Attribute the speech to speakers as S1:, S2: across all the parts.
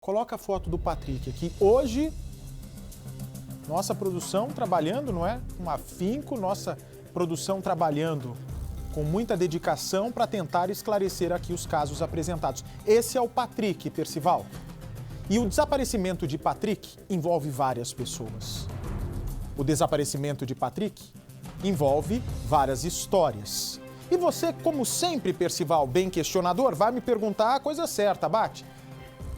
S1: Coloca a foto do Patrick aqui. Hoje, nossa produção trabalhando, não é? Com afinco, nossa produção trabalhando com muita dedicação para tentar esclarecer aqui os casos apresentados. Esse é o Patrick, Percival. E o desaparecimento de Patrick envolve várias pessoas. O desaparecimento de Patrick envolve várias histórias. E você, como sempre, Percival, bem questionador, vai me perguntar a coisa certa, Bate.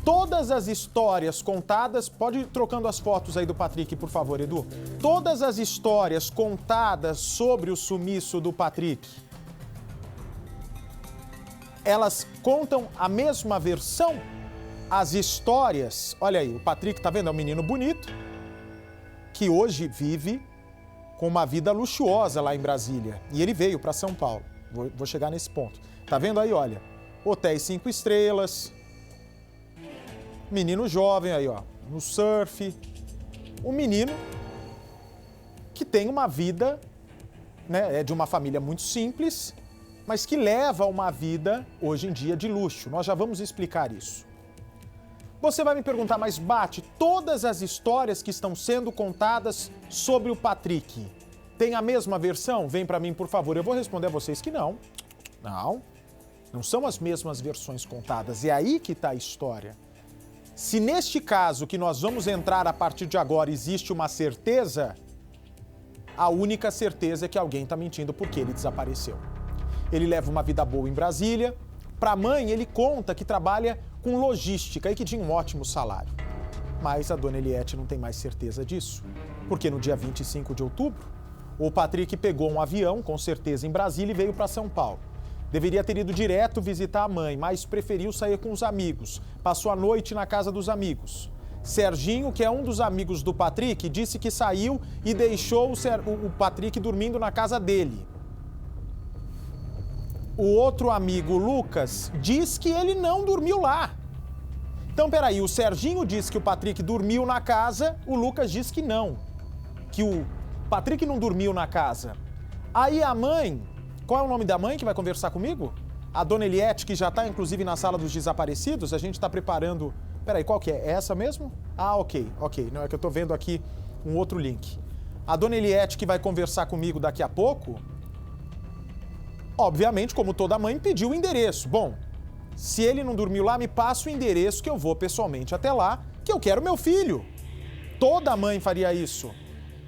S1: Todas as histórias contadas, pode ir trocando as fotos aí do Patrick, por favor, Edu. Todas as histórias contadas sobre o sumiço do Patrick, elas contam a mesma versão? As histórias, olha aí, o Patrick, tá vendo? É um menino bonito, que hoje vive com uma vida luxuosa lá em Brasília. E ele veio para São Paulo. Vou chegar nesse ponto. Tá vendo aí, olha, hotéis 5 estrelas... Menino jovem aí, ó, no surf. Um menino que tem uma vida, né, é de uma família muito simples, mas que leva uma vida, hoje em dia, de luxo. Nós já vamos explicar isso. Você vai me perguntar, mas Bate, todas as histórias que estão sendo contadas sobre o Patrick têm a mesma versão? Vem pra mim, por favor. Eu vou responder a vocês que não. Não são as mesmas versões contadas. É aí que tá a história. Se neste caso que nós vamos entrar a partir de agora existe uma certeza, a única certeza é que alguém está mentindo porque ele desapareceu. Ele leva uma vida boa em Brasília. Para a mãe, ele conta que trabalha com logística e que tinha um ótimo salário. Mas a dona Eliette não tem mais certeza disso, porque no dia 25 de outubro, o Patrick pegou um avião, com certeza em Brasília, e veio para São Paulo. Deveria ter ido direto visitar a mãe, mas preferiu sair com os amigos. Passou a noite na casa dos amigos. Serginho, que é um dos amigos do Patrick, disse que saiu e deixou o Patrick dormindo na casa dele. O outro amigo, Lucas, diz que ele não dormiu lá. Então, peraí, o Serginho disse que o Patrick dormiu na casa, o Lucas diz que não. Que o Patrick não dormiu na casa. Aí a mãe... Qual é o nome da mãe que vai conversar comigo? A dona Eliette, que já está, inclusive, na sala dos desaparecidos. A gente está preparando... Peraí, qual que é? É essa mesmo? Ah, ok. Não, é que eu estou vendo aqui um outro link. A dona Eliette, que vai conversar comigo daqui a pouco, obviamente, como toda mãe, pediu o endereço. Bom, se ele não dormiu lá, me passa o endereço que eu vou pessoalmente até lá, que eu quero meu filho. Toda mãe faria isso.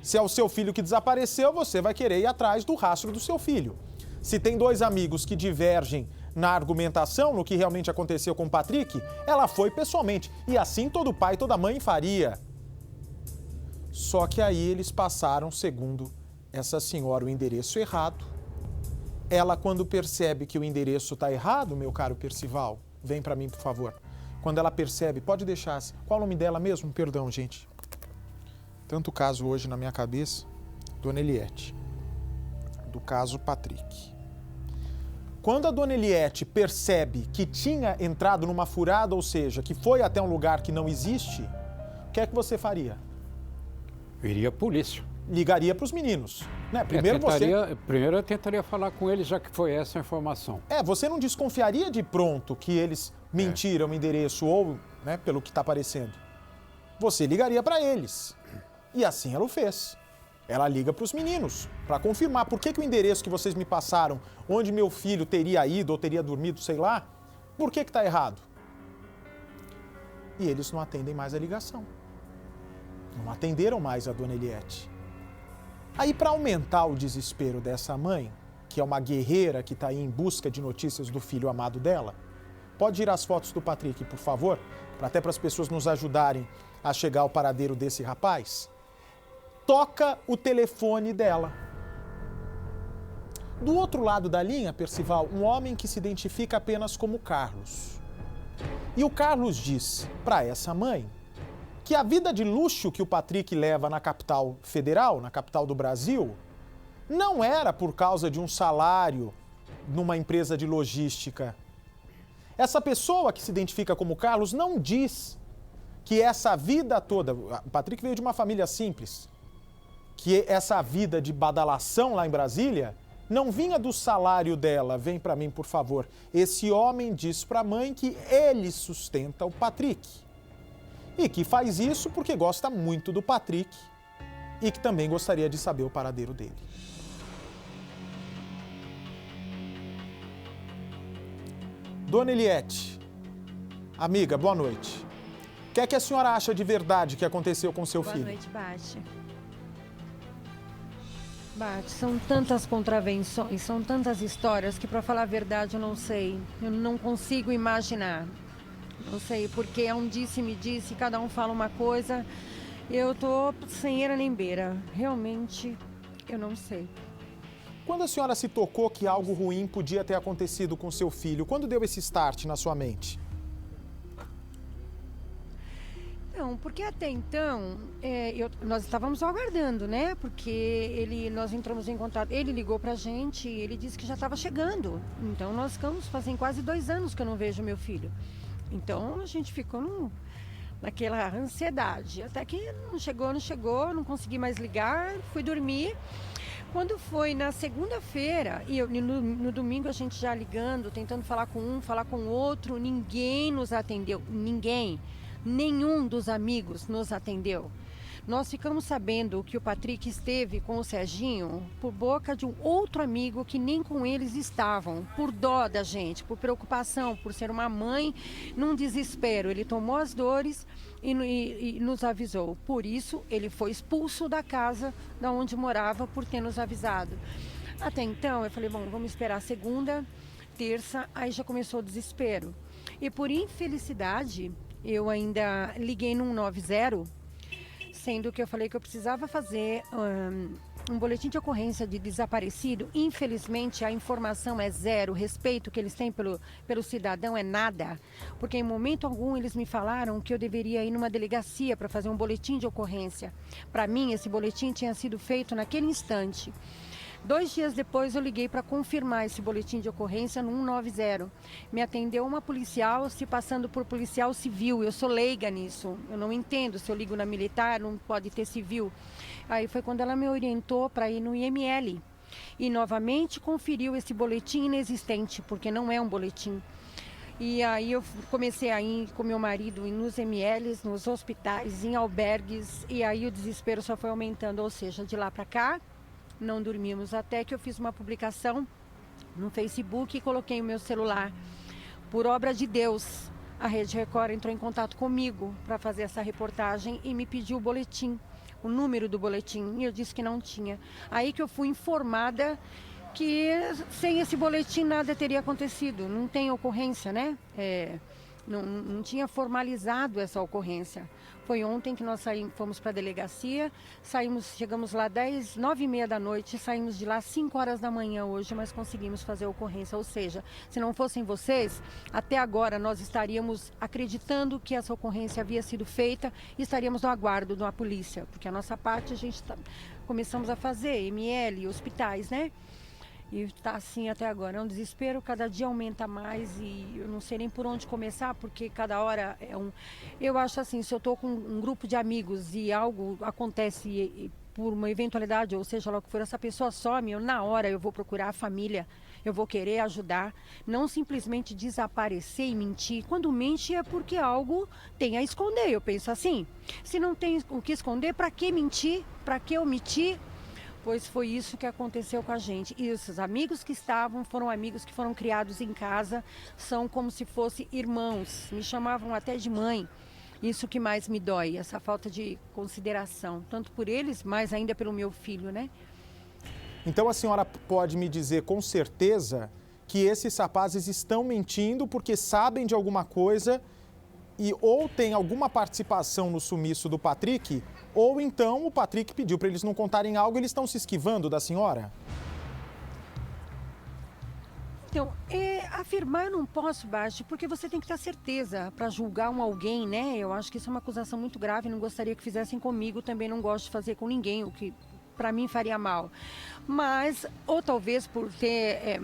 S1: Se é o seu filho que desapareceu, você vai querer ir atrás do rastro do seu filho. Se tem dois amigos que divergem na argumentação, no que realmente aconteceu com o Patrick, ela foi pessoalmente. E assim todo pai e toda mãe faria. Só que aí eles passaram, segundo essa senhora, o endereço errado. Ela, quando percebe que o endereço está errado, meu caro Percival, vem para mim, por favor. Quando ela percebe, pode deixar. Qual o nome dela mesmo? Perdão, gente. Tanto caso hoje na minha cabeça, Dona Eliette. Do caso Patrick. Quando a Dona Eliette percebe que tinha entrado numa furada, ou seja, que foi até um lugar que não existe, o que é que você faria?
S2: Eu iria à polícia.
S1: Ligaria para os meninos, né?
S2: Primeiro eu tentaria falar com eles, já que foi essa a informação.
S1: Você não desconfiaria de pronto que eles mentiram o endereço ou, né, pelo que está aparecendo. Você ligaria para eles. E assim ela o fez. Ela liga para os meninos, para confirmar por que o endereço que vocês me passaram, onde meu filho teria ido ou teria dormido, sei lá, por que está errado? E eles não atendem mais a ligação. Não atenderam mais a Dona Eliette. Aí, para aumentar o desespero dessa mãe, que é uma guerreira que está aí em busca de notícias do filho amado dela, pode ir as fotos do Patrick, por favor, até para as pessoas nos ajudarem a chegar ao paradeiro desse rapaz. Toca o telefone dela. Do outro lado da linha, Percival, um homem que se identifica apenas como Carlos. E o Carlos diz para essa mãe que a vida de luxo que o Patrick leva na capital federal, na capital do Brasil, não era por causa de um salário numa empresa de logística. Essa pessoa que se identifica como Carlos não diz que essa vida toda... O Patrick veio de uma família simples. Que essa vida de badalação lá em Brasília não vinha do salário dela. Vem para mim, por favor. Esse homem diz para a mãe que ele sustenta o Patrick. e que faz isso porque gosta muito do Patrick e que também gostaria de saber o paradeiro dele. Dona Eliette, amiga, boa noite. O que é que a senhora acha de verdade que aconteceu com seu filho?
S3: Boa noite, Bate. Bate, são tantas contravenções, são tantas histórias que, para falar a verdade, eu não sei. Eu não consigo imaginar. Não sei, porque é um disse-me-disse, cada um fala uma coisa. Eu tô sem eira nem beira. Realmente, eu não sei.
S1: Quando a senhora se tocou que algo ruim podia ter acontecido com seu filho, quando deu esse start na sua mente?
S3: Não, porque até então, nós estávamos aguardando, né? Porque nós entramos em contato, ele ligou pra gente, ele disse que já estava chegando. Então nós ficamos, fazem quase 2 anos que eu não vejo meu filho. Então a gente ficou naquela ansiedade. Até que não chegou, não consegui mais ligar, fui dormir. Quando foi na segunda-feira, e no domingo a gente já ligando, tentando falar com um, falar com o outro, ninguém nos atendeu, ninguém. Nenhum dos amigos nos atendeu. Nós ficamos sabendo que o Patrick esteve com o Serginho por boca de um outro amigo que nem com eles estavam, por dó da gente, por preocupação, por ser uma mãe, num desespero. Ele tomou as dores e nos avisou. Por isso, ele foi expulso da casa da onde morava por ter nos avisado. Até então, eu falei, bom, vamos esperar segunda, terça, aí já começou o desespero. E por infelicidade, eu ainda liguei no 190, sendo que eu falei que eu precisava fazer um boletim de ocorrência de desaparecido. Infelizmente, a informação é zero, o respeito que eles têm pelo cidadão é nada, porque em momento algum eles me falaram que eu deveria ir numa delegacia para fazer um boletim de ocorrência. Para mim, esse boletim tinha sido feito naquele instante. 2 dias depois eu liguei para confirmar esse boletim de ocorrência no 190. Me atendeu uma policial se passando por policial civil. Eu sou leiga nisso. Eu não entendo, se eu ligo na militar não pode ter civil. Aí foi quando ela me orientou para ir no IML. E novamente conferiu esse boletim inexistente, porque não é um boletim. E aí eu comecei a ir com meu marido nos MLs, nos hospitais, em albergues. E aí o desespero só foi aumentando, ou seja, de lá para cá. Não dormimos até que eu fiz uma publicação no Facebook e coloquei o meu celular. Por obra de Deus, a Rede Record entrou em contato comigo para fazer essa reportagem e me pediu o boletim, o número do boletim, e eu disse que não tinha. Aí que eu fui informada que sem esse boletim nada teria acontecido. Não tem ocorrência, né? Não tinha formalizado essa ocorrência. Foi ontem que nós fomos para a delegacia, chegamos lá 9h30 da noite, saímos de lá 5 horas da manhã hoje, mas conseguimos fazer a ocorrência. Ou seja, se não fossem vocês, até agora nós estaríamos acreditando que essa ocorrência havia sido feita e estaríamos no aguardo da polícia, porque a nossa parte começamos a fazer, ML, hospitais, né? E está assim até agora. É um desespero, cada dia aumenta mais e eu não sei nem por onde começar, porque cada hora é um... Eu acho assim, se eu estou com um grupo de amigos e algo acontece e por uma eventualidade, ou seja lá o que for, essa pessoa some, na hora eu vou procurar a família, eu vou querer ajudar, não simplesmente desaparecer e mentir. Quando mente é porque algo tem a esconder, eu penso assim. Se não tem o que esconder, para que mentir? Para que omitir? Pois foi isso que aconteceu com a gente. E esses amigos que foram amigos que foram criados em casa, são como se fossem irmãos, me chamavam até de mãe. Isso que mais me dói, essa falta de consideração, tanto por eles, mas ainda pelo meu filho, né?
S1: Então a senhora pode me dizer com certeza que esses rapazes estão mentindo porque sabem de alguma coisa e ou tem alguma participação no sumiço do Patrick, ou então o Patrick pediu para eles não contarem algo e eles estão se esquivando da senhora?
S3: Então, afirmar eu não posso, Basti, porque você tem que ter certeza para julgar alguém, né? Eu acho que isso é uma acusação muito grave, não gostaria que fizessem comigo, também não gosto de fazer com ninguém, o que para mim faria mal. Mas, ou talvez por ter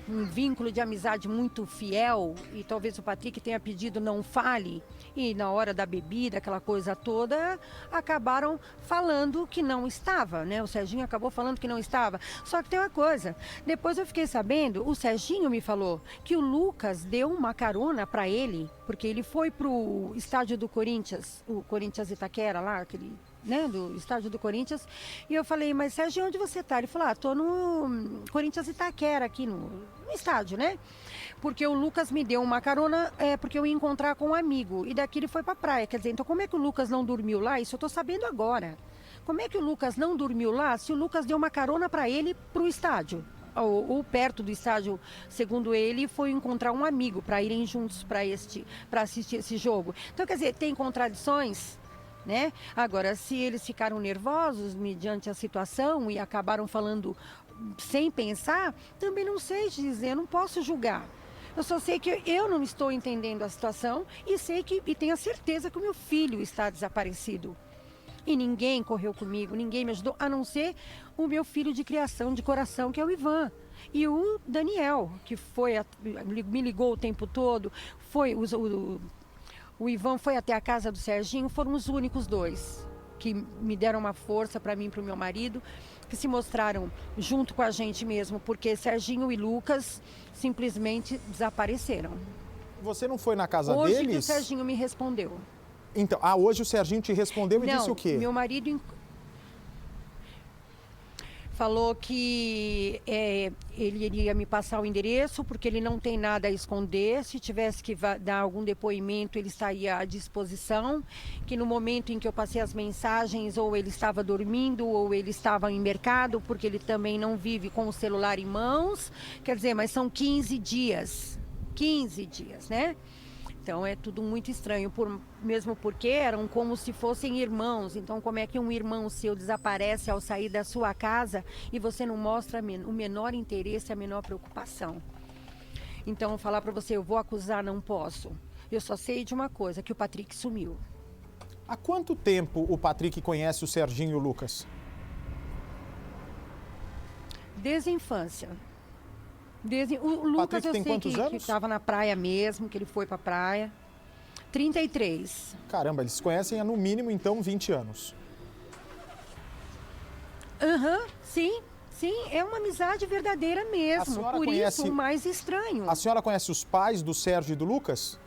S3: um vínculo de amizade muito fiel, e talvez o Patrick tenha pedido não fale, e na hora da bebida, aquela coisa toda, acabaram falando que não estava, né? O Serginho acabou falando que não estava. Só que tem uma coisa, depois eu fiquei sabendo, o Serginho me falou que o Lucas deu uma carona para ele, porque ele foi pro estádio do Corinthians, o Corinthians Itaquera lá, aquele, né, do estádio do Corinthians, e eu falei, mas Serginho, onde você tá? Ele falou, tô no Corinthians Itaquera, aqui no estádio, né? Porque o Lucas me deu uma carona, porque eu ia encontrar com um amigo, e daqui ele foi pra praia, quer dizer, então como é que o Lucas não dormiu lá? Isso eu tô sabendo agora. Como é que o Lucas não dormiu lá se o Lucas deu uma carona para ele pro estádio? Ou perto do estádio, segundo ele, foi encontrar um amigo para irem juntos para assistir esse jogo. Então, quer dizer, tem contradições, né? Agora, se eles ficaram nervosos mediante a situação e acabaram falando sem pensar, também não sei dizer, não posso julgar. Eu só sei que eu não estou entendendo a situação e sei que e tenho a certeza que o meu filho está desaparecido. E ninguém correu comigo, ninguém me ajudou, a não ser o meu filho de criação, de coração, que é o Ivan. E o Daniel, que me ligou o tempo todo, o Ivan foi até a casa do Serginho, foram os únicos dois que me deram uma força para mim e para o meu marido, que se mostraram junto com a gente mesmo, porque Serginho e Lucas simplesmente desapareceram.
S1: Você não foi na casa
S3: Hoje
S1: deles?
S3: que o Serginho me respondeu.
S1: Então, hoje o Serginho te respondeu e disse o quê?
S3: Meu marido falou que ele iria me passar o endereço, porque ele não tem nada a esconder. Se tivesse que dar algum depoimento, ele estaria à disposição. Que no momento em que eu passei as mensagens, ou ele estava dormindo, ou ele estava em mercado, porque ele também não vive com o celular em mãos. Quer dizer, mas são 15 dias. 15 dias, né? Então é tudo muito estranho, mesmo porque eram como se fossem irmãos. Então como é que um irmão seu desaparece ao sair da sua casa e você não mostra o menor interesse, a menor preocupação? Então falar para você, eu vou acusar, não posso. Eu só sei de uma coisa, que o Patrick sumiu.
S1: Há quanto tempo o Patrick conhece o Serginho e o Lucas?
S3: Desde a infância. O Lucas,
S1: Patrick tem quantos anos?
S3: Que estava na praia mesmo, que ele foi para a praia. 33.
S1: Caramba, eles se conhecem há no mínimo, então, 20 anos.
S3: Sim, é uma amizade verdadeira mesmo. Por isso, o mais estranho.
S1: A senhora conhece os pais do Sérgio e do Lucas?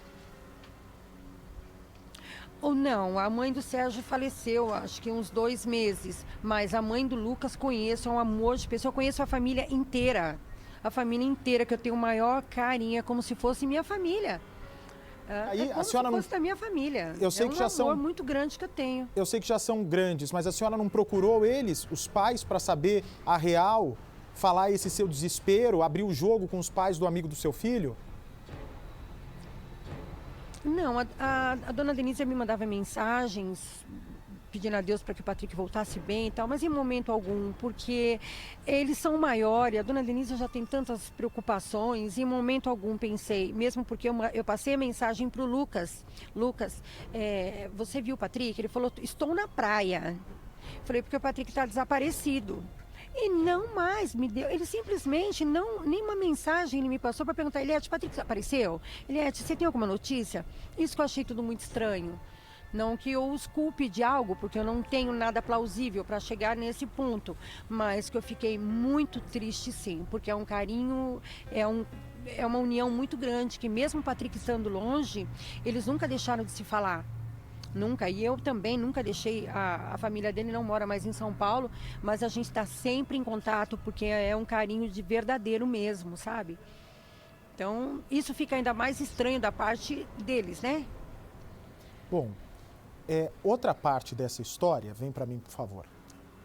S3: Ou não, a mãe do Sérgio faleceu, acho que uns 2 meses. Mas a mãe do Lucas conheço, é um amor de pessoa. Eu conheço a família inteira. A família inteira, que eu tenho o maior carinho, como se fosse minha família.
S1: Aí,
S3: como
S1: a senhora
S3: se fosse da minha família.
S1: Eu sei que já
S3: são... amor muito grande que eu tenho.
S1: Eu sei que já são grandes, mas a senhora não procurou eles, os pais, para saber a real, falar esse seu desespero, abrir o jogo com os pais do amigo do seu filho?
S3: Não, a dona Denise me mandava mensagens pedindo a Deus para que o Patrick voltasse bem e tal, mas em momento algum, porque eles são maiores, a dona Denise já tem tantas preocupações, em momento algum pensei, mesmo porque eu passei a mensagem para o Lucas. Lucas, você viu o Patrick? Ele falou, estou na praia. Falei, porque o Patrick está desaparecido. E não mais me deu, ele simplesmente nenhuma mensagem ele me passou para perguntar, Eliette, Patrick desapareceu? Eliette, você tem alguma notícia? Isso que eu achei tudo muito estranho. Não que eu os culpe de algo, porque eu não tenho nada plausível para chegar nesse ponto, mas que eu fiquei muito triste sim, porque é um carinho, é uma união muito grande, que mesmo o Patrick estando longe, eles nunca deixaram de se falar. Nunca, e eu também nunca deixei, a família dele não mora mais em São Paulo, mas a gente está sempre em contato, porque é um carinho de verdadeiro mesmo, sabe? Então, isso fica ainda mais estranho da parte deles, né?
S1: Bom, outra parte dessa história, vem para mim, por favor,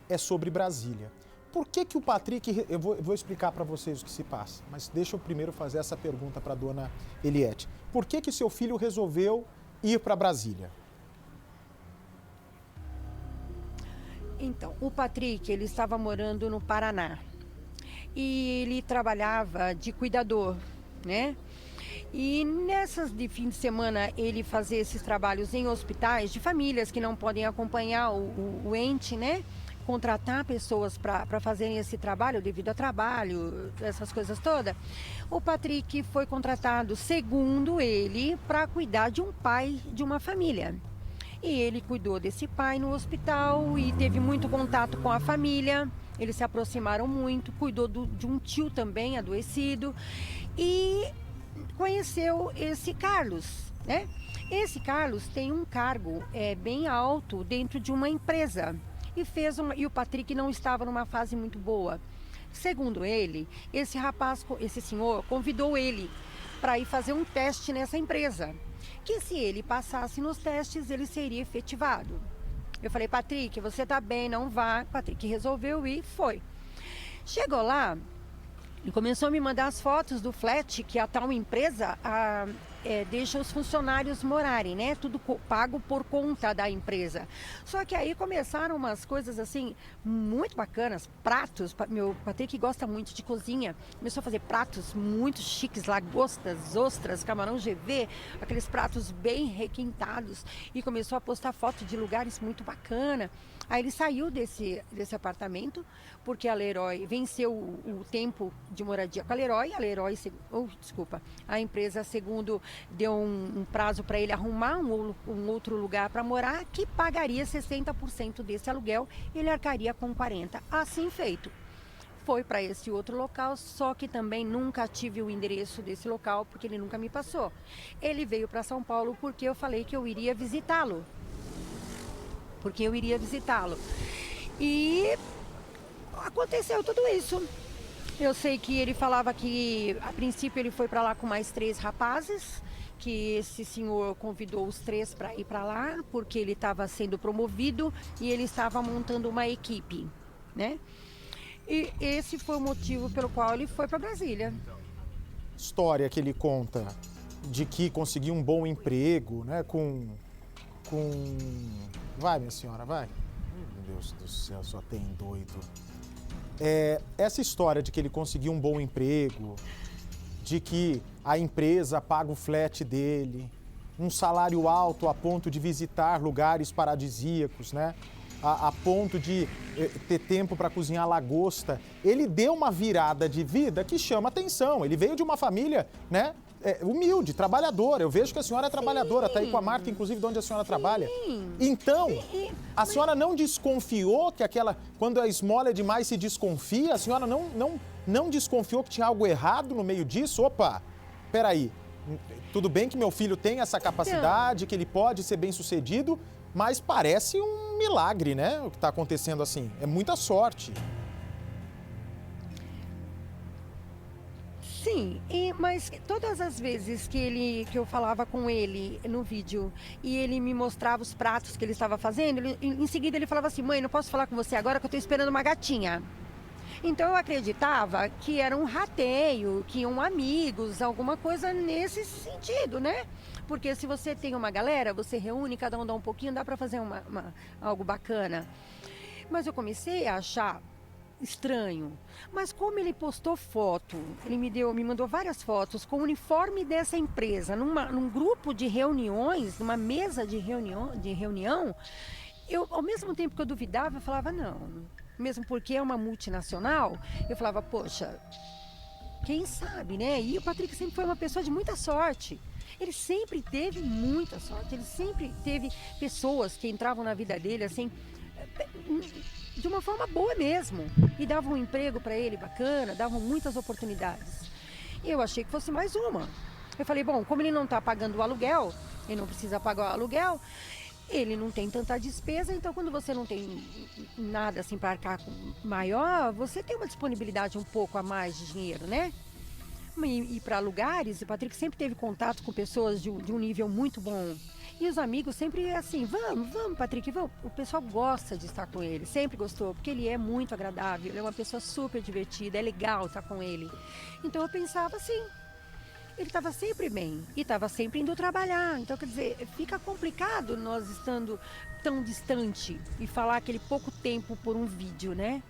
S1: é sobre Brasília. Por que o Patrick... Eu vou explicar para vocês o que se passa, mas deixa eu primeiro fazer essa pergunta para a dona Eliette. Por que seu filho resolveu ir para Brasília?
S3: Então, o Patrick, ele estava morando no Paraná e ele trabalhava de cuidador, né? E nessas de fim de semana ele fazia esses trabalhos em hospitais de famílias que não podem acompanhar o ente, né? contratar pessoas para fazerem esse trabalho, devido a trabalho, essas coisas todas, o Patrick foi contratado, segundo ele, para cuidar de um pai de uma família. E ele cuidou desse pai no hospital e teve muito contato com a família. Eles se aproximaram muito, cuidou de um tio também adoecido e conheceu esse Carlos, né? Esse Carlos tem um cargo bem alto dentro de uma empresa e o Patrick não estava numa fase muito boa. Segundo ele, esse senhor convidou ele para ir fazer um teste nessa empresa, que se ele passasse nos testes, ele seria efetivado. Eu falei, Patrick, você tá bem, não vá. Patrick resolveu ir, foi. Chegou lá, ele começou a me mandar as fotos do flat que a tal empresa deixa os funcionários morarem, né? Tudo pago por conta da empresa. Só que aí começaram umas coisas assim, muito bacanas, pratos. Meu Patrick gosta muito de cozinha. Começou a fazer pratos muito chiques, lagostas, ostras, camarão GV, aqueles pratos bem requintados. E começou a postar foto de lugares muito bacana. Aí ele saiu desse apartamento, porque a Leroy venceu o tempo de moradia com a Leroy. A empresa, segundo, deu um prazo para ele arrumar um outro lugar para morar, que pagaria 60% desse aluguel, ele arcaria com 40%. Assim feito. Foi para esse outro local, só que também nunca tive o endereço desse local, porque ele nunca me passou. Ele veio para São Paulo porque eu falei que eu iria visitá-lo. E aconteceu tudo isso. Eu sei que ele falava que, a princípio, ele foi para lá com mais 3 rapazes, que esse senhor convidou os 3 para ir para lá, porque ele estava sendo promovido e ele estava montando uma equipe, né? E esse foi o motivo pelo qual ele foi para Brasília.
S1: História que ele conta de que conseguiu um bom emprego, né, Vai, minha senhora, vai. Meu Deus do céu, só tem doido. Essa história de que ele conseguiu um bom emprego, de que a empresa paga o flat dele, um salário alto a ponto de visitar lugares paradisíacos, né? A ponto de ter tempo para cozinhar lagosta. Ele deu uma virada de vida que chama atenção. Ele veio de uma família, né? Humilde, trabalhadora. Eu vejo que a senhora é trabalhadora, está aí com a marca, inclusive, de onde a senhora trabalha. Então, a senhora não desconfiou que quando a esmola é demais, se desconfia? A senhora não desconfiou que tinha algo errado no meio disso? Opa, peraí, tudo bem que meu filho tem essa capacidade, que ele pode ser bem-sucedido, mas parece um milagre, né, o que está acontecendo assim. É muita sorte.
S3: Sim, mas todas as vezes que eu falava com ele no vídeo e ele me mostrava os pratos que ele estava fazendo, em seguida ele falava assim, mãe, não posso falar com você agora que eu estou esperando uma gatinha. Então eu acreditava que era um rateio, que iam amigos, alguma coisa nesse sentido, né? Porque se você tem uma galera, você reúne, cada um dá um pouquinho, dá para fazer algo bacana. Mas eu comecei a achar estranho, mas como ele postou foto, ele me mandou várias fotos com o uniforme dessa empresa, num grupo de reuniões, numa mesa de reunião, eu, ao mesmo tempo que eu duvidava, eu falava, não, mesmo porque é uma multinacional, eu falava, poxa, quem sabe, né? E o Patrick sempre foi uma pessoa de muita sorte. Ele sempre teve muita sorte, ele sempre teve pessoas que entravam na vida dele, assim, de uma forma boa mesmo, e davam um emprego para ele bacana, davam muitas oportunidades. E eu achei que fosse mais uma. Eu falei, bom, como ele não está pagando o aluguel, ele não precisa pagar o aluguel, ele não tem tanta despesa, então quando você não tem nada assim para arcar maior, você tem uma disponibilidade um pouco a mais de dinheiro, né? E para lugares, o Patrick sempre teve contato com pessoas de um nível muito bom. E os amigos sempre assim, vamos, Patrick, vamos. O pessoal gosta de estar com ele, sempre gostou, porque ele é muito agradável, ele é uma pessoa super divertida, é legal estar com ele. Então eu pensava assim, ele estava sempre bem e estava sempre indo trabalhar. Então, quer dizer, fica complicado nós estando tão distante e falar aquele pouco tempo por um vídeo, né?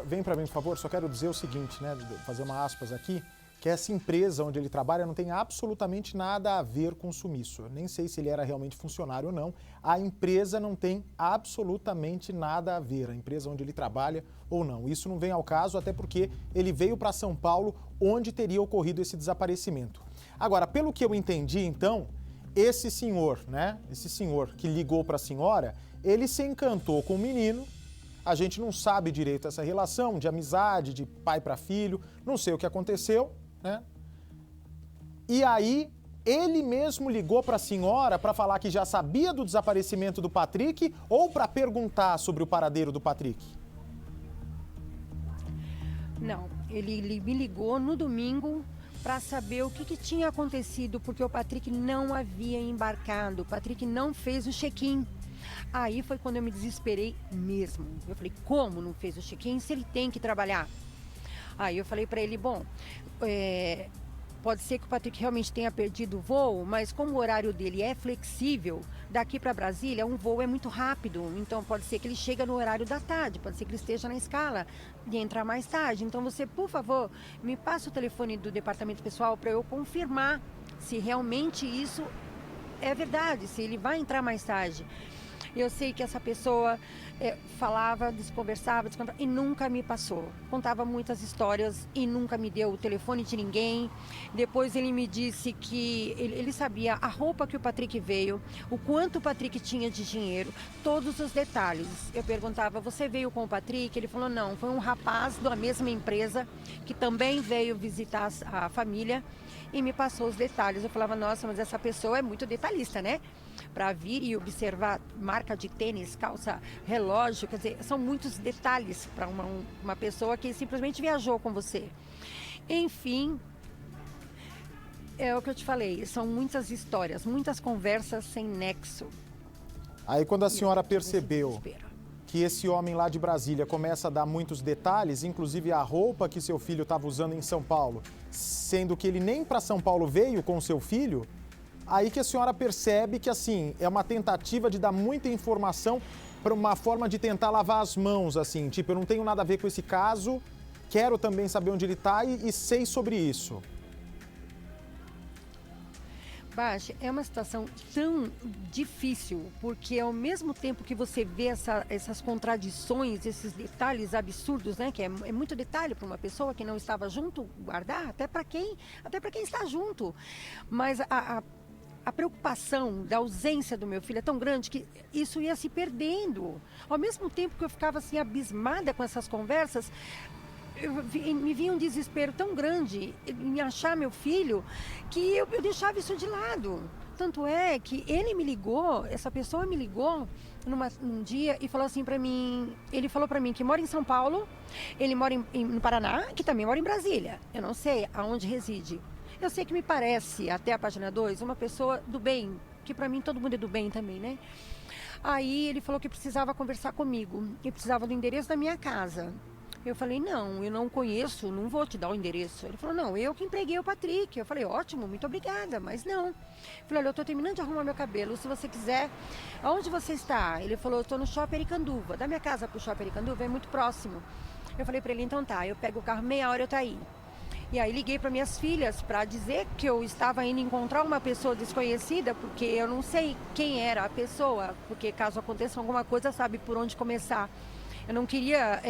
S1: Vem para mim, por favor, só quero dizer o seguinte, né, fazer uma aspas aqui, que essa empresa onde ele trabalha não tem absolutamente nada a ver com o sumiço. Eu nem sei se ele era realmente funcionário ou não. A empresa não tem absolutamente nada a ver, a empresa onde ele trabalha ou não. Isso não vem ao caso, até porque ele veio para São Paulo, onde teria ocorrido esse desaparecimento. Agora, pelo que eu entendi, então, esse senhor, né? Esse senhor que ligou para a senhora, ele se encantou com o menino. A gente não sabe direito essa relação de amizade, de pai para filho, não sei o que aconteceu, né? E aí, ele mesmo ligou para a senhora para falar que já sabia do desaparecimento do Patrick ou para perguntar sobre o paradeiro do Patrick?
S3: Não, ele me ligou no domingo para saber o que tinha acontecido, porque o Patrick não havia embarcado, o Patrick não fez o check-in. Aí foi quando eu me desesperei mesmo. Eu falei, como não fez o check-in se ele tem que trabalhar? Aí eu falei para ele, bom, pode ser que o Patrick realmente tenha perdido o voo, mas como o horário dele é flexível, daqui para Brasília um voo é muito rápido, então pode ser que ele chegue no horário da tarde, pode ser que ele esteja na escala de entrar mais tarde. Então você, por favor, me passa o telefone do departamento pessoal para eu confirmar se realmente isso é verdade, se ele vai entrar mais tarde. Eu sei que essa pessoa falava, desconversava e nunca me passou. Contava muitas histórias e nunca me deu o telefone de ninguém. Depois ele me disse que ele sabia a roupa que o Patrick veio, o quanto o Patrick tinha de dinheiro, todos os detalhes. Eu perguntava, você veio com o Patrick? Ele falou, não, foi um rapaz da mesma empresa que também veio visitar a família e me passou os detalhes. Eu falava, nossa, mas essa pessoa é muito detalhista, né? Para vir e observar marca de tênis, calça, relógio, quer dizer, são muitos detalhes para uma pessoa que simplesmente viajou com você. Enfim, é o que eu te falei, são muitas histórias, muitas conversas sem nexo.
S1: Aí quando a senhora percebeu que esse homem lá de Brasília começa a dar muitos detalhes, inclusive a roupa que seu filho estava usando em São Paulo, sendo que ele nem para São Paulo veio com o seu filho, aí que a senhora percebe que, assim, é uma tentativa de dar muita informação para uma forma de tentar lavar as mãos, assim, tipo, eu não tenho nada a ver com esse caso, quero também saber onde ele está e sei sobre isso.
S3: Baixa, é uma situação tão difícil, porque ao mesmo tempo que você vê essas contradições, esses detalhes absurdos, né, que é muito detalhe para uma pessoa que não estava junto, guardar, até para quem está junto, mas a preocupação da ausência do meu filho é tão grande que isso ia se perdendo. Ao mesmo tempo que eu ficava assim abismada com essas conversas, me vinha um desespero tão grande em achar meu filho que eu deixava isso de lado. Tanto é que ele me ligou, essa pessoa me ligou num dia e falou assim para mim, ele falou para mim que mora em São Paulo, ele mora no Paraná, que também mora em Brasília. Eu não sei aonde reside. Eu sei que me parece, até a página 2, uma pessoa do bem, que para mim todo mundo é do bem também, né? Aí ele falou que precisava conversar comigo, que precisava do endereço da minha casa. Eu falei, não, eu não conheço, não vou te dar o endereço. Ele falou, não, eu que empreguei o Patrick. Eu falei, ótimo, muito obrigada, mas não. Eu falei, olha, eu estou terminando de arrumar meu cabelo, se você quiser, aonde você está? Ele falou, eu estou no Shopping Aricanduva. Da minha casa para o Shopping Aricanduva é muito próximo. Eu falei para ele, então tá, eu pego o carro, meia hora eu tô aí. E aí liguei para minhas filhas para dizer que eu estava indo encontrar uma pessoa desconhecida, porque eu não sei quem era a pessoa, porque caso aconteça alguma coisa, sabe por onde começar. Eu não queria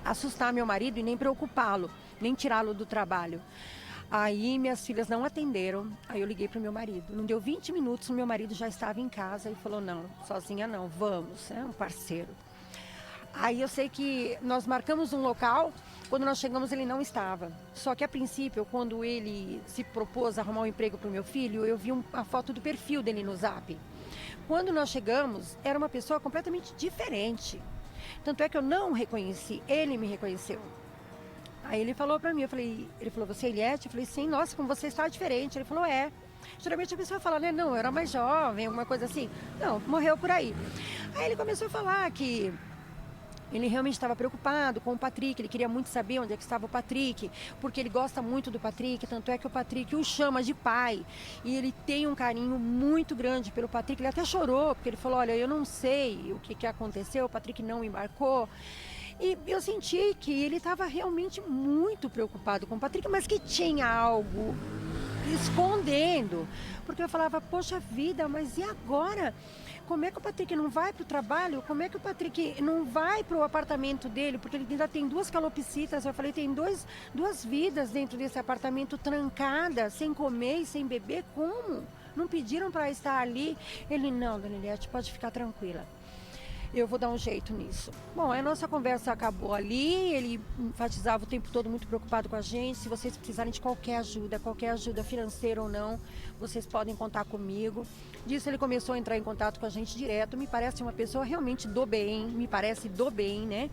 S3: assustar meu marido e nem preocupá-lo, nem tirá-lo do trabalho. Aí minhas filhas não atenderam, aí eu liguei para o meu marido. Não deu 20 minutos, o meu marido já estava em casa e falou, não, sozinha não, vamos, é um parceiro. Aí eu sei que nós marcamos um local, quando nós chegamos ele não estava. Só que a princípio, quando ele se propôs a arrumar um emprego para o meu filho, eu vi a foto do perfil dele no Zap. Quando nós chegamos, era uma pessoa completamente diferente. Tanto é que eu não reconheci, ele me reconheceu. Aí ele falou para mim, ele falou, você é Eliette? Eu falei, sim, nossa, como você está diferente. Ele falou, é. Geralmente a pessoa fala, né, não, eu era mais jovem, alguma coisa assim. Não, morreu por aí. Aí ele começou a falar que ele realmente estava preocupado com o Patrick, ele queria muito saber onde é que estava o Patrick, porque ele gosta muito do Patrick, tanto é que o Patrick o chama de pai, e ele tem um carinho muito grande pelo Patrick, ele até chorou, porque ele falou, olha, eu não sei o que aconteceu, o Patrick não embarcou, E eu senti que ele estava realmente muito preocupado com o Patrick, mas que tinha algo escondendo. Porque eu falava, poxa vida, mas e agora? Como é que o Patrick não vai para o trabalho? Como é que o Patrick não vai para o apartamento dele? Porque ele ainda tem 2 calopsitas. Eu falei, tem duas vidas dentro desse apartamento trancada, sem comer e sem beber. Como? Não pediram para estar ali? Ele, não, dona Eliette, pode ficar tranquila. Eu vou dar um jeito nisso. Bom, a nossa conversa acabou ali, ele enfatizava o tempo todo muito preocupado com a gente. Se vocês precisarem de qualquer ajuda financeira ou não, vocês podem contar comigo. Disso ele começou a entrar em contato com a gente direto. Me parece uma pessoa realmente do bem, né?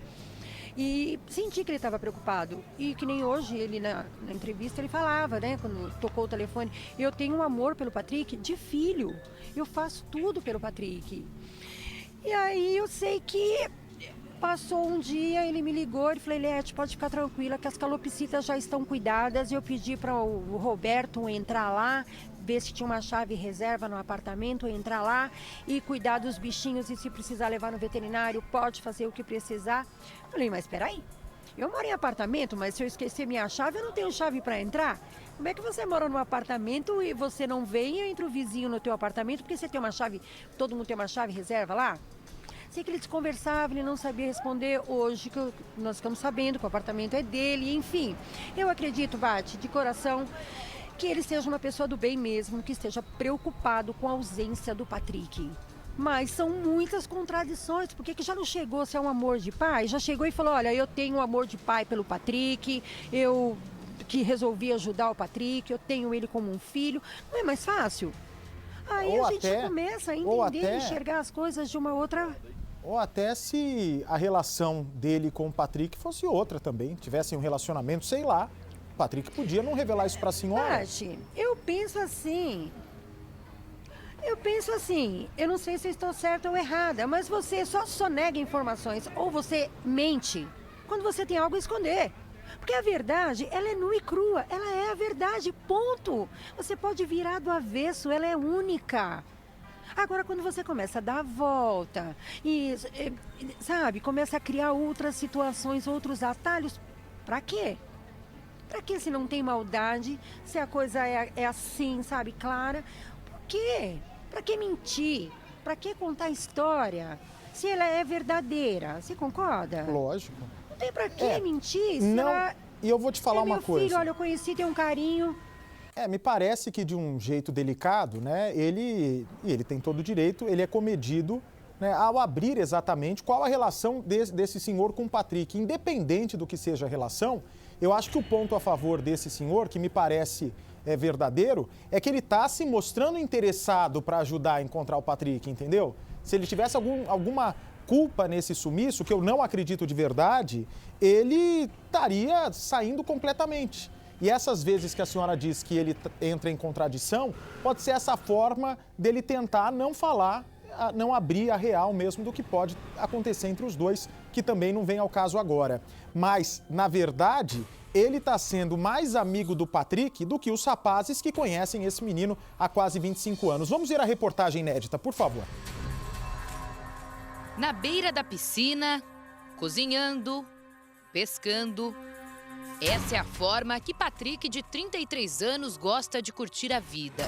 S3: E senti que ele estava preocupado. E que nem hoje, ele na entrevista, ele falava, né? Quando tocou o telefone, eu tenho um amor pelo Patrick de filho. Eu faço tudo pelo Patrick. E aí eu sei que passou um dia, ele me ligou e falou, Eliette, pode ficar tranquila que as calopsitas já estão cuidadas. Eu pedi para o Roberto entrar lá, ver se tinha uma chave reserva no apartamento, entrar lá e cuidar dos bichinhos e se precisar levar no veterinário, pode fazer o que precisar. Falei, mas espera aí, eu moro em apartamento, mas se eu esquecer minha chave, eu não tenho chave para entrar. Como é que você mora num apartamento e você não vem e entra o vizinho no teu apartamento porque você tem uma chave, todo mundo tem uma chave reserva lá? Sei que eles conversavam, ele não sabia responder. Hoje que nós ficamos sabendo que o apartamento é dele, enfim. Eu acredito, Vati, de coração, que ele seja uma pessoa do bem mesmo, que esteja preocupado com a ausência do Patrick. Mas são muitas contradições, porque que já não chegou a ser um amor de pai? Já chegou e falou, olha, eu tenho um amor de pai pelo Patrick, eu que resolvi ajudar o Patrick, eu tenho ele como um filho. Não é mais fácil? Aí a gente começa a entender, enxergar as coisas de uma outra...
S1: Ou até se a relação dele com o Patrick fosse outra também, tivessem um relacionamento, sei lá. O Patrick podia não revelar isso para a senhora.
S3: Tati, eu penso assim, eu não sei se eu estou certa ou errada, mas você só nega informações ou você mente quando você tem algo a esconder. Porque a verdade, ela é nua e crua, ela é a verdade, ponto. Você pode virar do avesso, ela é única. Agora, quando você começa a dar a volta e, sabe, começa a criar outras situações, outros atalhos, pra quê? Pra quê se não tem maldade, se a coisa é assim, sabe, clara? Por quê? Pra que mentir? Pra que contar história? Se ela é verdadeira, você concorda?
S1: Lógico.
S3: Não tem pra que mentir? Se
S1: não,
S3: ela...
S1: E eu vou te falar uma coisa.
S3: Meu filho, olha, eu conheci, tem um carinho...
S1: Me parece que de um jeito delicado, né, ele tem todo o direito, ele é comedido, né, ao abrir exatamente qual a relação desse senhor com o Patrick. Independente do que seja a relação, eu acho que o ponto a favor desse senhor, que me parece verdadeiro, é que ele está se mostrando interessado para ajudar a encontrar o Patrick, entendeu? Se ele tivesse alguma culpa nesse sumiço, que eu não acredito de verdade, ele estaria saindo completamente. E essas vezes que a senhora diz que ele entra em contradição, pode ser essa forma dele tentar não falar, não abrir a real mesmo do que pode acontecer entre os dois, que também não vem ao caso agora. Mas, na verdade, ele está sendo mais amigo do Patrick do que os rapazes que conhecem esse menino há quase 25 anos. Vamos ver a reportagem inédita, por favor.
S4: Na beira da piscina, cozinhando, pescando... Essa é a forma que Patrick, de 33 anos, gosta de curtir a vida.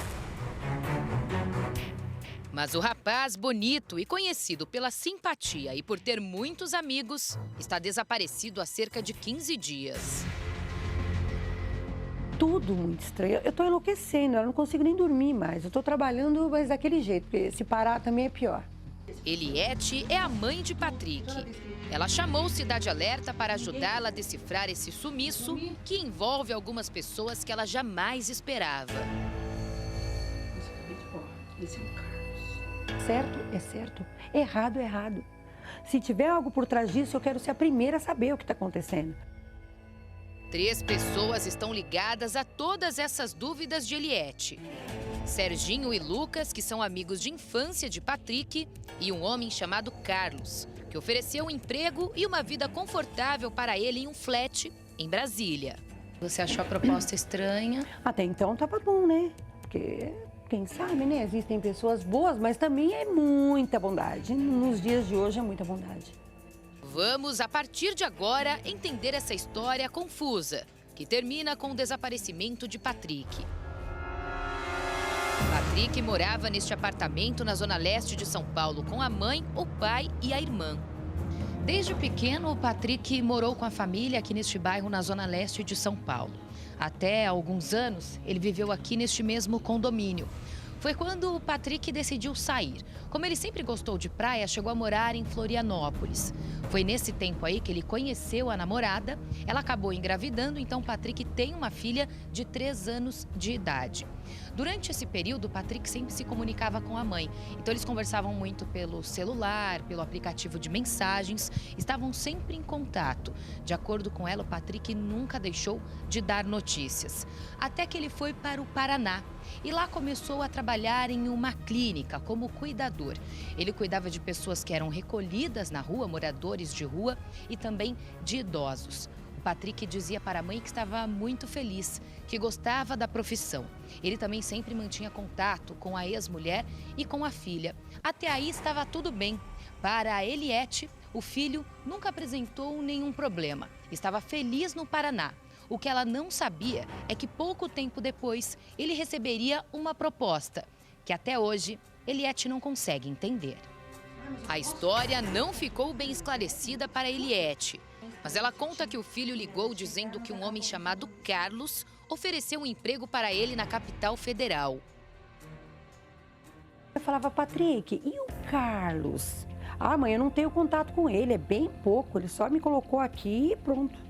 S4: Mas o rapaz bonito e conhecido pela simpatia e por ter muitos amigos, está desaparecido há cerca de 15 dias.
S3: Tudo muito estranho. Eu estou enlouquecendo, eu não consigo nem dormir mais. Eu estou trabalhando, mas daquele jeito, porque se parar também é pior.
S4: Eliette é a mãe de Patrick. Ela chamou o Cidade Alerta para ajudá-la a decifrar esse sumiço que envolve algumas pessoas que ela jamais esperava.
S3: Certo é certo, errado é errado. Se tiver algo por trás disso, eu quero ser a primeira a saber o que está acontecendo.
S4: 3 pessoas estão ligadas a todas essas dúvidas de Eliette. Serginho e Lucas, que são amigos de infância de Patrick, e um homem chamado Carlos, que ofereceu um emprego e uma vida confortável para ele em um flat em Brasília. Você achou a proposta estranha?
S3: Até então estava bom, né? Porque, quem sabe, né? Existem pessoas boas, mas também é muita bondade. Nos dias de hoje é muita bondade.
S4: Vamos, a partir de agora, entender essa história confusa, que termina com o desaparecimento de Patrick. Patrick morava neste apartamento na zona leste de São Paulo com a mãe, o pai e a irmã. Desde pequeno, o Patrick morou com a família aqui neste bairro na zona leste de São Paulo. Até há alguns anos, ele viveu aqui neste mesmo condomínio. Foi quando o Patrick decidiu sair. Como ele sempre gostou de praia, chegou a morar em Florianópolis. Foi nesse tempo aí que ele conheceu a namorada. Ela acabou engravidando, então o Patrick tem uma filha de 3 anos de idade. Durante esse período, o Patrick sempre se comunicava com a mãe. Então eles conversavam muito pelo celular, pelo aplicativo de mensagens. Estavam sempre em contato. De acordo com ela, o Patrick nunca deixou de dar notícias. Até que ele foi para o Paraná. E lá começou a trabalhar em uma clínica como cuidador. Ele cuidava de pessoas que eram recolhidas na rua, moradores de rua e também de idosos. O Patrick dizia para a mãe que estava muito feliz, que gostava da profissão. Ele também sempre mantinha contato com a ex-mulher e com a filha. Até aí estava tudo bem. Para a Eliette, o filho nunca apresentou nenhum problema. Estava feliz no Paraná. O que ela não sabia é que pouco tempo depois ele receberia uma proposta, que até hoje Eliette não consegue entender. A história não ficou bem esclarecida para Eliette, mas ela conta que o filho ligou dizendo que um homem chamado Carlos ofereceu um emprego para ele na capital federal.
S5: Eu falava, Patrick, e o Carlos? Ah, mãe, eu não tenho contato com ele, é bem pouco, ele só me colocou aqui e pronto.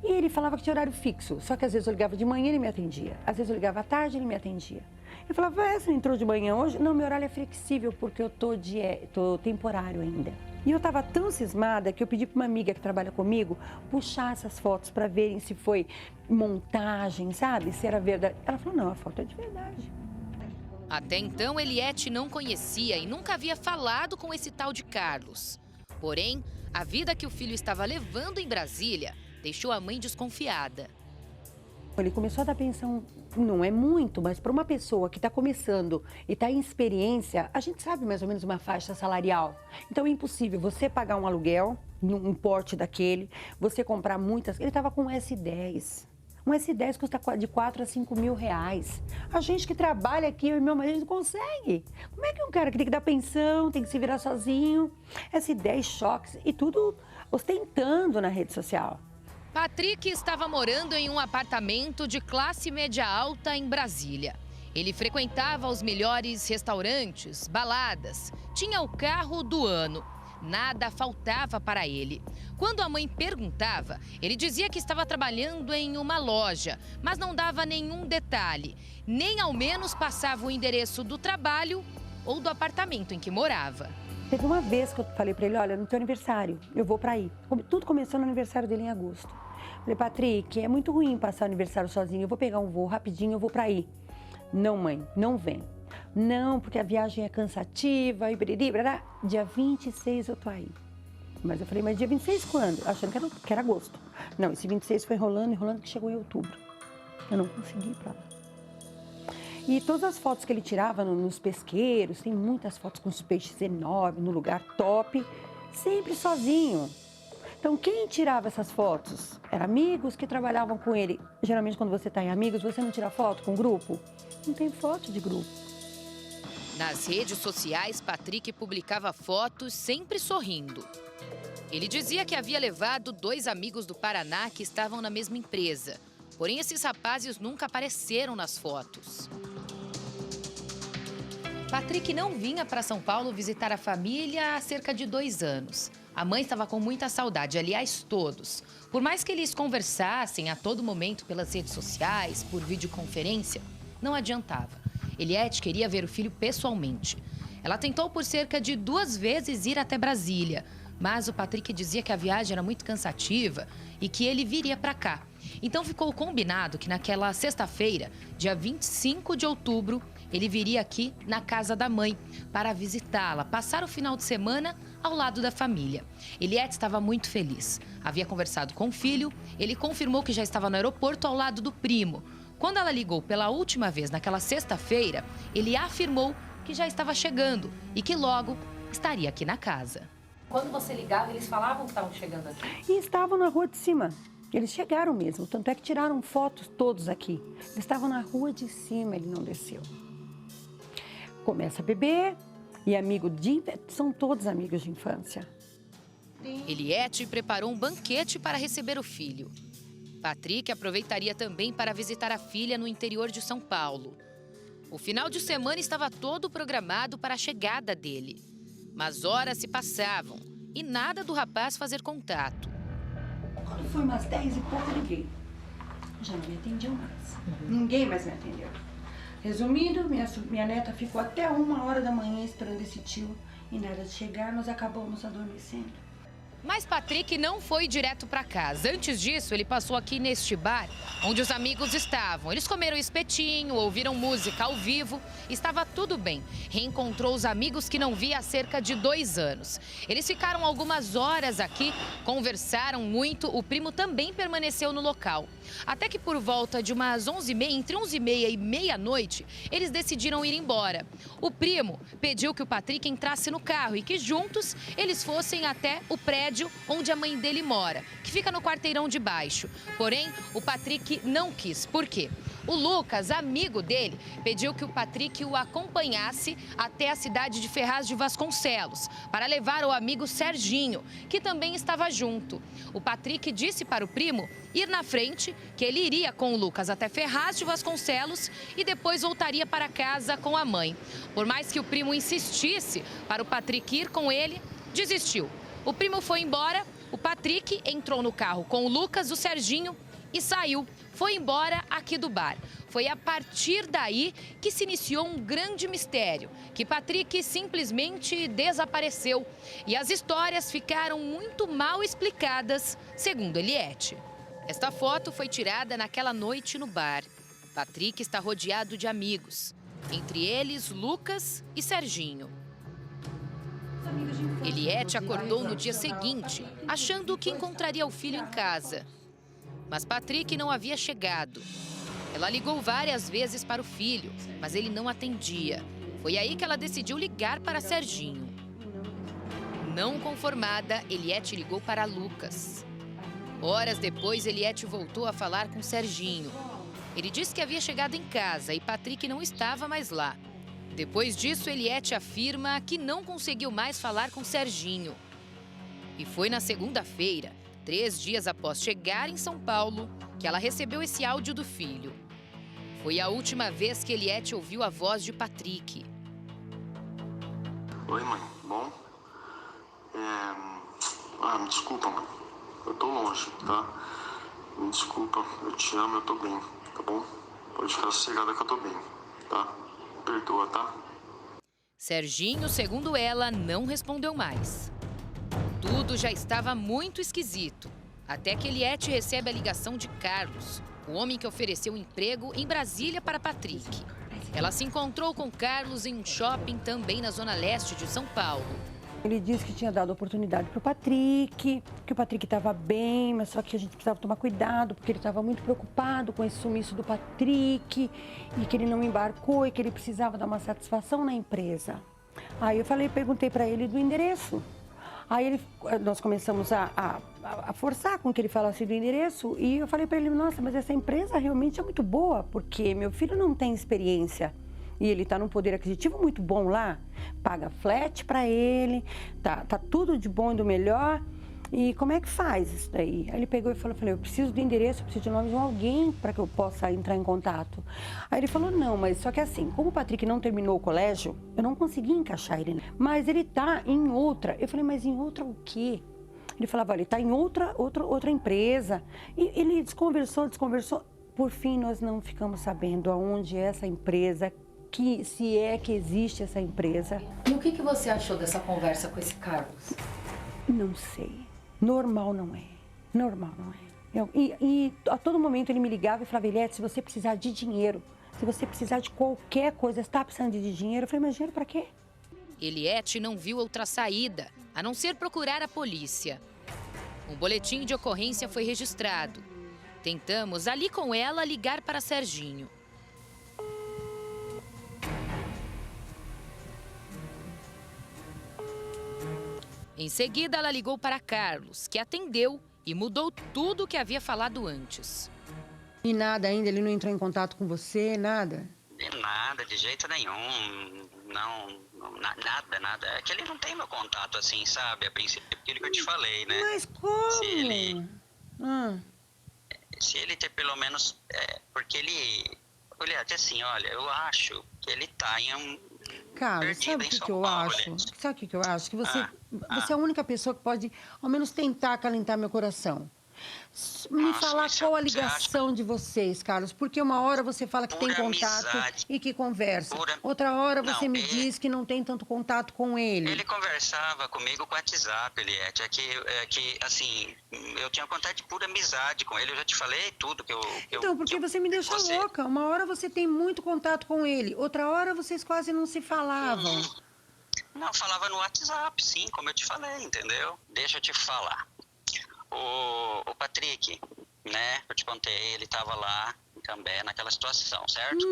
S5: E ele falava que tinha horário fixo, só que às vezes eu ligava de manhã e ele me atendia. Às vezes eu ligava à tarde e ele me atendia. Eu falava, você não entrou de manhã hoje? Não, meu horário é flexível porque eu tô temporário ainda. E eu estava tão cismada que eu pedi para uma amiga que trabalha comigo puxar essas fotos para verem se foi montagem, sabe? Se era verdade. Ela falou, não, a foto é de verdade.
S4: Até então, Eliette não conhecia e nunca havia falado com esse tal de Carlos. Porém, a vida que o filho estava levando em Brasília deixou a mãe desconfiada.
S5: Ele começou a dar pensão, não é muito, mas para uma pessoa que está começando e está em experiência, a gente sabe mais ou menos uma faixa salarial. Então é impossível você pagar um aluguel, um porte daquele, você comprar muitas... Ele estava com um S10. Um S10 custa de 4 a 5 mil reais. A gente que trabalha aqui, eu e meu marido, não consegue. Como é que um cara que tem que dar pensão, tem que se virar sozinho, S10 choques e tudo ostentando na rede social?
S4: Patrick estava morando em um apartamento de classe média alta em Brasília. Ele frequentava os melhores restaurantes, baladas, tinha o carro do ano. Nada faltava para ele. Quando a mãe perguntava, ele dizia que estava trabalhando em uma loja, mas não dava nenhum detalhe, nem ao menos passava o endereço do trabalho ou do apartamento em que morava.
S5: Teve uma vez que eu falei para ele, olha, no teu aniversário, eu vou para aí. Tudo começou no aniversário dele em agosto. Falei, Patrick, é muito ruim passar o aniversário sozinho, eu vou pegar um voo rapidinho, eu vou para aí. Não, mãe, não vem. Não, porque a viagem é cansativa, e biriri, brará. Dia 26 eu tô aí. Mas eu falei, mas dia 26 quando? Achando que era agosto. Não, esse 26 foi enrolando, que chegou em outubro. Eu não consegui ir pra lá. E todas as fotos que ele tirava nos pesqueiros, tem muitas fotos com os peixes enormes, no lugar top, sempre sozinho. Então, quem tirava essas fotos? Eram amigos que trabalhavam com ele. Geralmente, quando você está em amigos, você não tira foto com grupo? Não tem foto de grupo.
S4: Nas redes sociais, Patrick publicava fotos sempre sorrindo. Ele dizia que havia levado 2 amigos do Paraná que estavam na mesma empresa. Porém, esses rapazes nunca apareceram nas fotos. Patrick não vinha para São Paulo visitar a família há cerca de 2 anos. A mãe estava com muita saudade, aliás, todos. Por mais que eles conversassem a todo momento pelas redes sociais, por videoconferência, não adiantava. Eliette queria ver o filho pessoalmente. Ela tentou por cerca de 2 vezes ir até Brasília, mas o Patrick dizia que a viagem era muito cansativa e que ele viria para cá. Então ficou combinado que naquela sexta-feira, dia 25 de outubro, ele viria aqui na casa da mãe para visitá-la, passar o final de semana ao lado da família. Eliette estava muito feliz. Havia conversado com o filho, ele confirmou que já estava no aeroporto ao lado do primo. Quando ela ligou pela última vez naquela sexta-feira, ele afirmou que já estava chegando e que logo estaria aqui na casa.
S6: Quando você ligava, eles falavam que estavam chegando aqui?
S5: E estavam na rua de cima. Eles chegaram mesmo, tanto é que tiraram fotos todos aqui. Eles estavam na rua de cima, ele não desceu. Começa a beber e são todos amigos de infância.
S4: Eliette preparou um banquete para receber o filho. Patrick aproveitaria também para visitar a filha no interior de São Paulo. O final de semana estava todo programado para a chegada dele. Mas horas se passavam e nada do rapaz fazer contato.
S5: Quando foi umas 10 e pouco, eu liguei. Já não me atendiam mais. Ninguém mais me atendeu. Resumindo, minha neta ficou até 1h da manhã esperando esse tio. E nada de chegar, nós acabamos adormecendo.
S4: Mas Patrick não foi direto para casa. Antes disso, ele passou aqui neste bar, onde os amigos estavam. Eles comeram espetinho, ouviram música ao vivo. Estava tudo bem. Reencontrou os amigos que não via há cerca de 2 anos. Eles ficaram algumas horas aqui, conversaram muito. O primo também permaneceu no local. Até que por volta de umas 11h30, entre 11h30 e meia-noite, eles decidiram ir embora. O primo pediu que o Patrick entrasse no carro e que juntos eles fossem até o prédio onde a mãe dele mora, que fica no quarteirão de baixo. Porém, o Patrick não quis. Por quê? O Lucas, amigo dele, pediu que o Patrick o acompanhasse até a cidade de Ferraz de Vasconcelos, para levar o amigo Serginho, que também estava junto. O Patrick disse para o primo ir na frente, que ele iria com o Lucas até Ferraz de Vasconcelos e depois voltaria para casa com a mãe. Por mais que o primo insistisse para o Patrick ir com ele, desistiu. O primo foi embora, o Patrick entrou no carro com o Lucas, o Serginho e saiu. Foi embora aqui do bar. Foi a partir daí que se iniciou um grande mistério, que Patrick simplesmente desapareceu. E as histórias ficaram muito mal explicadas, segundo Eliette. Esta foto foi tirada naquela noite no bar. Patrick está rodeado de amigos, entre eles Lucas e Serginho. Eliette acordou no dia seguinte, achando que encontraria o filho em casa. Mas Patrick não havia chegado. Ela ligou várias vezes para o filho, mas ele não atendia. Foi aí que ela decidiu ligar para Serginho. Não conformada, Eliette ligou para Lucas. Horas depois, Eliette voltou a falar com Serginho. Ele disse que havia chegado em casa e Patrick não estava mais lá. Depois disso, Eliette afirma que não conseguiu mais falar com Serginho. E foi na segunda-feira, 3 dias após chegar em São Paulo, que ela recebeu esse áudio do filho. Foi a última vez que Eliette ouviu a voz de Patrick.
S7: Oi, mãe. Bom? Me desculpa, mãe. Eu tô longe, tá? Me desculpa. Eu te amo, eu tô bem, tá bom? Pode ficar sossegada que eu tô bem, tá? Perdoa, tá?
S4: Serginho, segundo ela, não respondeu mais. Tudo já estava muito esquisito, até que Eliette recebe a ligação de Carlos, o homem que ofereceu emprego em Brasília para Patrick. Ela se encontrou com Carlos em um shopping também na zona leste de São Paulo.
S5: Ele disse que tinha dado oportunidade para o Patrick, que o Patrick estava bem, mas só que a gente precisava tomar cuidado, porque ele estava muito preocupado com esse sumiço do Patrick, e que ele não embarcou e que ele precisava dar uma satisfação na empresa. Aí eu perguntei para ele do endereço. Aí nós começamos a forçar com que ele falasse do endereço, e eu falei para ele, nossa, mas essa empresa realmente é muito boa, porque meu filho não tem experiência. E ele está num poder aquisitivo muito bom lá, paga flat para ele, tá tudo de bom e do melhor. E como é que faz isso daí? Aí ele pegou e falou, eu preciso do endereço, eu preciso de nome de alguém para que eu possa entrar em contato. Aí ele falou, não, mas só que assim, como o Patrick não terminou o colégio, eu não consegui encaixar ele. Mas ele está em outra. Eu falei, mas em outra o quê? Ele falava, olha, ele está em outra empresa. E ele desconversou. Por fim, nós não ficamos sabendo aonde é essa empresa, se é que existe essa empresa.
S6: E o que você achou dessa conversa com esse Carlos?
S5: Não sei. Normal não é. E a todo momento ele me ligava e falava, Eliette, se você precisar de dinheiro, se você precisar de qualquer coisa, está precisando de dinheiro? Eu falei, mas dinheiro para quê?
S4: Eliette não viu outra saída, a não ser procurar a polícia. Um boletim de ocorrência foi registrado. Tentamos, ali com ela, ligar para Serginho. Em seguida, ela ligou para Carlos, que atendeu e mudou tudo o que havia falado antes.
S3: E nada ainda? Ele não entrou em contato com você? Nada?
S8: De nada, de jeito nenhum. Nada. É que ele não tem meu contato assim, sabe? A princípio, aquilo que eu te falei, né?
S3: Mas como?
S8: Se ele ter pelo menos... porque ele... Olha, até assim, olha, eu acho que ele tá em um...
S3: Carlos, sabe o que eu acho? Sabe o que eu acho? Que você é a única pessoa que pode, ao menos, tentar acalentar meu coração. Me falar qual a ligação de vocês, Carlos, porque uma hora você fala que tem contato e que conversa. Outra hora você me diz que não tem tanto contato com ele.
S8: Ele conversava comigo com o WhatsApp, Eliette. É que, assim, eu tinha contato de pura amizade com ele. Eu já te falei tudo que eu...
S3: Então, porque você me deixa louca. Uma hora você tem muito contato com ele, outra hora vocês quase não se falavam.
S8: Não, falava no WhatsApp, sim, como eu te falei, entendeu? Deixa eu te falar. O Patrick, né, eu te contei, ele estava lá também naquela situação, certo?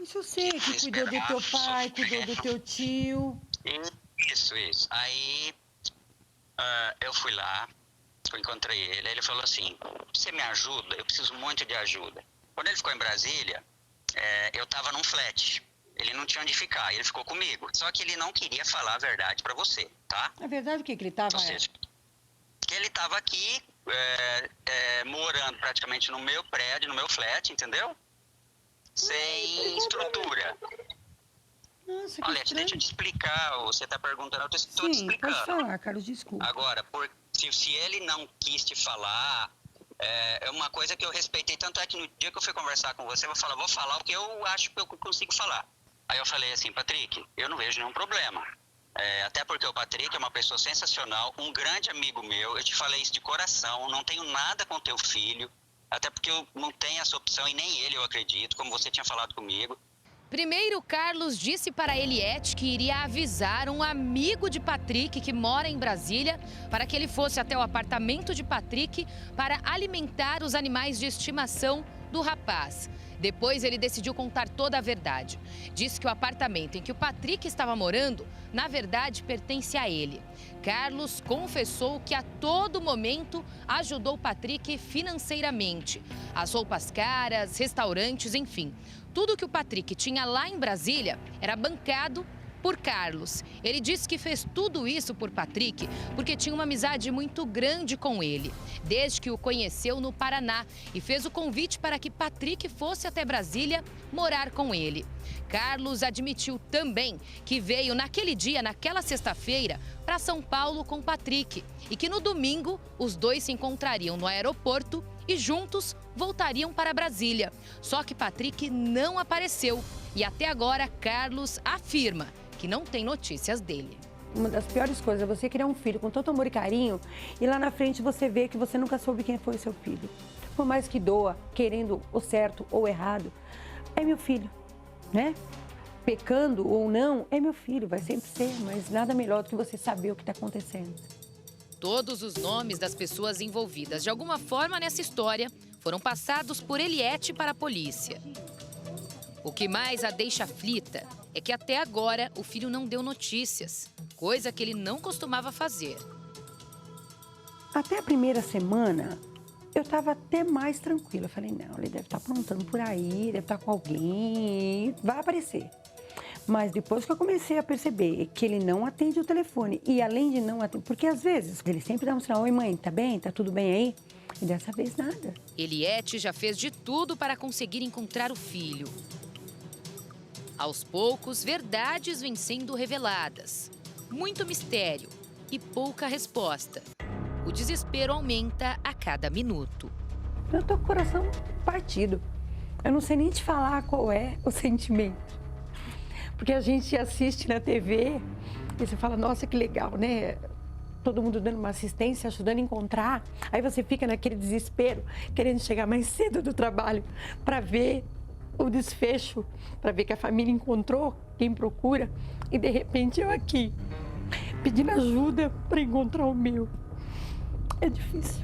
S3: Isso eu sei, que cuidou do teu pai, cuidou do teu tio.
S8: Isso. Aí eu fui lá, eu encontrei ele, aí ele falou assim, você me ajuda? Eu preciso muito de ajuda. Quando ele ficou em Brasília, eu estava num flat, ele não tinha onde ficar, ele ficou comigo. Só que ele não queria falar a verdade para você, tá?
S3: É verdade o que ele estava...
S8: Ele estava aqui, morando praticamente no meu prédio, no meu flat, entendeu? Sem estrutura.
S3: Nossa, que
S8: olha,
S3: estranho.
S8: deixa eu te explicar, você está perguntando, eu estou te explicando.
S3: Pode falar, Carlos, desculpa.
S8: Agora, se ele não quis te falar, é uma coisa que eu respeitei, tanto é que no dia que eu fui conversar com você, vou falar o que eu acho que eu consigo falar. Aí eu falei assim, Patrick, eu não vejo nenhum problema. Até porque o Patrick é uma pessoa sensacional, um grande amigo meu, eu te falei isso de coração, não tenho nada com teu filho, até porque eu não tenho essa opção e nem ele, eu acredito, como você tinha falado comigo.
S4: Primeiro, Carlos disse para Eliette que iria avisar um amigo de Patrick que mora em Brasília para que ele fosse até o apartamento de Patrick para alimentar os animais de estimação do rapaz. Depois ele decidiu contar toda a verdade. Disse que o apartamento em que o Patrick estava morando, na verdade, pertence a ele. Carlos confessou que a todo momento ajudou o Patrick financeiramente. As roupas caras, restaurantes, enfim. Tudo que o Patrick tinha lá em Brasília era bancado por Carlos. Ele disse que fez tudo isso por Patrick porque tinha uma amizade muito grande com ele, desde que o conheceu no Paraná e fez o convite para que Patrick fosse até Brasília morar com ele. Carlos admitiu também que veio naquele dia, naquela sexta-feira, para São Paulo com Patrick e que no domingo os dois se encontrariam no aeroporto e juntos voltariam para Brasília. Só que Patrick não apareceu e até agora Carlos afirma que não tem notícias dele.
S5: Uma das piores coisas é você criar um filho com tanto amor e carinho e lá na frente você vê que você nunca soube quem foi o seu filho. Por mais que doa, querendo o certo ou o errado, é meu filho, né? Pecando ou não, é meu filho, vai sempre ser, mas nada melhor do que você saber o que está acontecendo.
S4: Todos os nomes das pessoas envolvidas de alguma forma nessa história foram passados por Eliette para a polícia. O que mais a deixa aflita é que até agora o filho não deu notícias, coisa que ele não costumava fazer.
S5: Até a primeira semana, eu estava até mais tranquila. Eu falei, não, ele deve estar aprontando por aí, deve estar com alguém, vai aparecer. Mas depois que eu comecei a perceber que ele não atende o telefone, e além de não atender, porque às vezes ele sempre dá um sinal, oi mãe, tá bem? Tá tudo bem aí? E dessa vez nada.
S4: Eliette já fez de tudo para conseguir encontrar o filho. Aos poucos, verdades vêm sendo reveladas. Muito mistério e pouca resposta. O desespero aumenta a cada minuto.
S5: Eu tô com o coração partido. Eu não sei nem te falar qual é o sentimento. Porque a gente assiste na TV e você fala, nossa, que legal, né? Todo mundo dando uma assistência, ajudando a encontrar. Aí você fica naquele desespero, querendo chegar mais cedo do trabalho para ver o desfecho, para ver que a família encontrou quem procura. E de repente eu aqui, pedindo ajuda para encontrar o meu. É difícil.